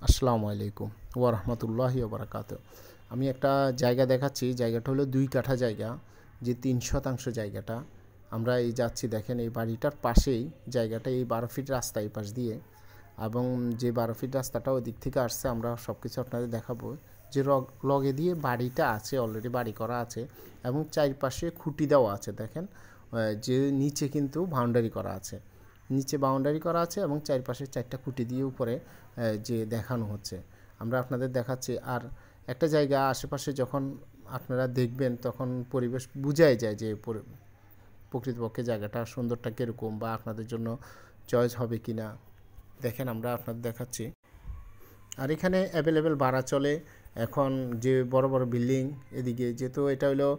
আসসালামু আলাইকুম ওয়া রাহমাতুল্লাহি ওয়া বারাকাতুহু। আমি একটা জায়গা দেখাচ্ছি। জায়গাটা হলো ২ কাঠা জায়গা, যে ৩ শতাংশ জায়গাটা। আমরা এই যাচ্ছি, দেখেন এই বাড়িটার পাশেই জায়গাটা, এই ১২ ফিট রাস্তা এই পাশ দিয়ে, এবং যে ১২ ফিট রাস্তাটা ওই দিক থেকে আসছে। আমরা সব কিছু আপনাদের দেখাবো। যে লগে দিয়ে বাড়িটা আছে, অলরেডি বাড়ি করা আছে এবং চারপাশে খুঁটি দেওয়া আছে। দেখেন যে নিচে কিন্তু বাউন্ডারি করা আছে, নিচে বাউন্ডারি করা আছে এবং চারপাশে ৪টা খুঁটি দিয়ে উপরে যে দেখানো হচ্ছে, আমরা আপনাদের দেখাচ্ছি। আর একটা জায়গা আশেপাশে যখন আপনারা দেখবেন তখন পরিবেশ বুঝাই যায় যে প্রকৃতপক্ষে জায়গাটা সুন্দরটা কীরকম বা আপনাদের জন্য চয়েস হবে কি না। দেখেন আমরা আপনাদের দেখাচ্ছি। আর এখানে অ্যাভেলেবেল ভাড়া চলে। এখন যে বড় বড় বিল্ডিং এদিকে, যেহেতু এটা হলো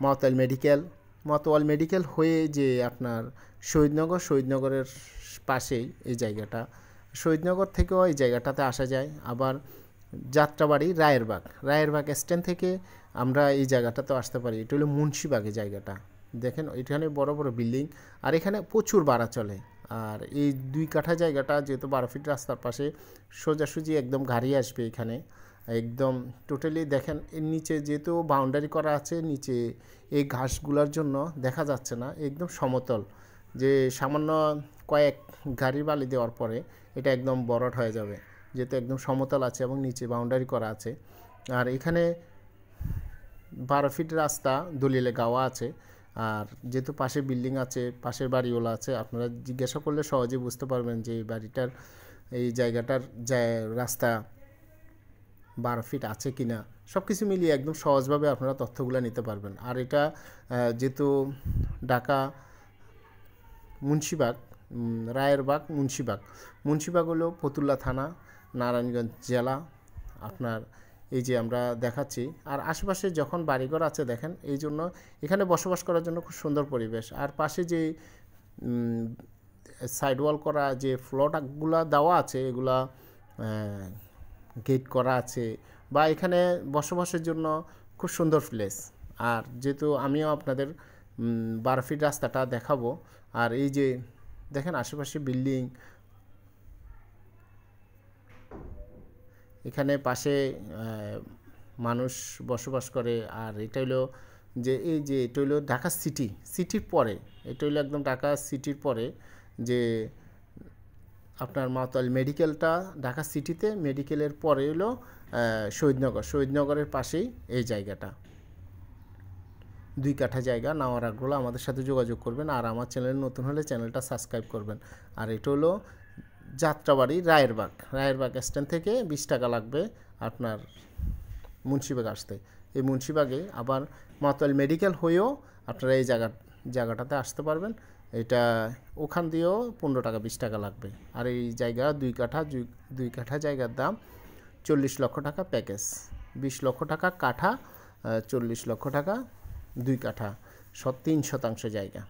মতোয়াল মেডিকেল হয়ে যে আপনার শহীদনগরের পাশেই এই জায়গাটা। শহীদনগর থেকেও এই জায়গাটাতে আসা যায়। আবার যাত্রাবাড়ি রায়েরবাগ স্ট্যান্ড থেকে আমরা এই জায়গাটাতেও আসতে পারি। এটা হলো মুন্সিবাগে জায়গাটা। দেখেন এখানে বড় বড় বিল্ডিং, আর এখানে প্রচুর ভাড়া চলে। আর এই ২ কাঠা জায়গাটা যেহেতু ১২ ফিট রাস্তার পাশে, সোজাসুজি একদম গাড়ি আসবে এখানে একদম টোটালি। দেখেন এর নিচে যেহেতু বাউন্ডারি করা আছে, নিচে এই ঘাসগুলোর জন্য দেখা যাচ্ছে না, একদম সমতল। যে সামান্য কয়েক গাড়ি বালি দেওয়ার পরে এটা একদম বরট হয়ে যাবে, যেহেতু একদম সমতল আছে এবং নিচে বাউন্ডারি করা আছে। আর এখানে ১২ ফিট রাস্তা দলিলে গাওয়া আছে। আর যেহেতু পাশে বিল্ডিং আছে, পাশের বাড়িওয়ালা আছে, আপনারা জিজ্ঞাসা করলে সহজেই বুঝতে পারবেন যে এই বাড়িটার, এই জায়গাটার রাস্তা ১২ ফিট আছে কি না। সব কিছু মিলিয়ে একদম সহজভাবে আপনারা তথ্যগুলো নিতে পারবেন। আর এটা যেহেতু ঢাকা মুন্সিবাগ, মুন্সিবাগ হলো ফতুল্লা থানা, নারায়ণগঞ্জ জেলা। আপনার এই যে আমরা দেখাচ্ছি। আর আশেপাশে যখন বাড়িঘর আছে দেখেন, এই জন্য এখানে বসবাস করার জন্য খুব সুন্দর পরিবেশ। আর পাশে যে সাইড ওয়াল করা যে ফ্লোরগুলো দেওয়া আছে, এগুলা গেট করা আছে, বা এখানে বসবাসের জন্য খুব সুন্দর প্লেস। আর যেহেতু আমিও আপনাদের ১২ ফিট রাস্তাটা দেখাবো। আর এই যে দেখেন আশেপাশে বিল্ডিং, এখানে পাশে মানুষ বসবাস করে। আর এটা হলো যে এই যে এটা হলো ঢাকা সিটির পরে, এটা হলো একদম ঢাকা সিটির পরে যে আপনার মাতোয়াল মেডিকেলটা ঢাকা সিটিতে, মেডিকেলের পরে হলো শহীদনগরের পাশেই এই জায়গাটা। ২ কাঠা জায়গা নেওয়ার আগ্রহ আমাদের সাথে যোগাযোগ করবেন। আর আমার চ্যানেল নতুন হলে চ্যানেলটা সাবস্ক্রাইব করবেন। আর এটা হলো যাত্রাবাড়ি রায়েরবাগ স্ট্যান্ড থেকে ২০ টাকা লাগবে আপনার মুন্সিবাগ আসতে। এই মুন্সিবাগে আবার মাতোয়াল মেডিকেল হয়েও আপনারা এই জায়গাটাতে আসতে পারবেন। এটা ওখান দিয়েও ১৫ টাকা ২০ টাকা লাগবে। আর এই জায়গা ২ কাঠা জায়গার দাম ৪০ লক্ষ টাকা প্যাকেজ, ২০ লক্ষ টাকা কাঠা, ৪০ লক্ষ টাকা ২ কাঠা, ৩ শতাংশ জায়গা।